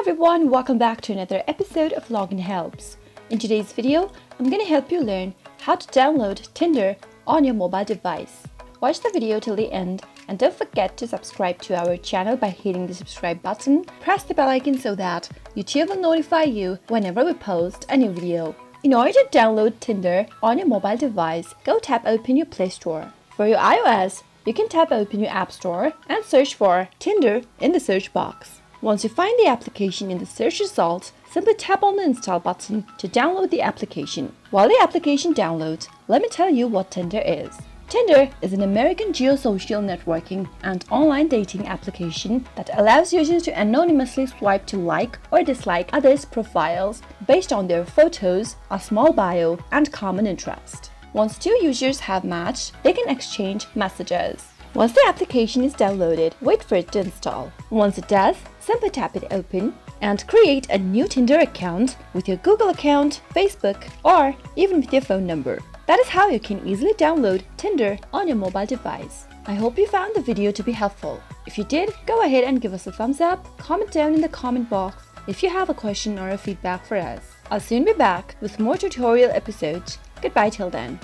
everyone, welcome back to another episode of Login Helps. In today's video, I'm going to help you learn how to download Tinder on your mobile device. Watch the video till the end and don't forget to subscribe to our channel by hitting the subscribe button. Press the bell icon so that YouTube will notify you whenever we post a new video. In order to download Tinder on your mobile device, go tap open your Play Store. For your iOS, you can tap open your App Store and search for Tinder in the search box. Once you find the application in the search results, simply tap on the install button to download the application. While the application downloads, let me tell you what Tinder is. Tinder is an American geosocial networking and online dating application that allows users to anonymously swipe to like or dislike others' profiles based on their photos, a small bio, and common interest. Once two users have matched, they can exchange messages. Once the application is downloaded, wait for it to install. Once it does, simply tap it open and create a new Tinder account with your Google account, Facebook, or even with your phone number. That is how you can easily download Tinder on your mobile device. I hope you found the video to be helpful. If you did, go ahead and give us a thumbs up, comment down in the comment box if you have a question or a feedback for us. I'll soon be back with more tutorial episodes. Goodbye till then.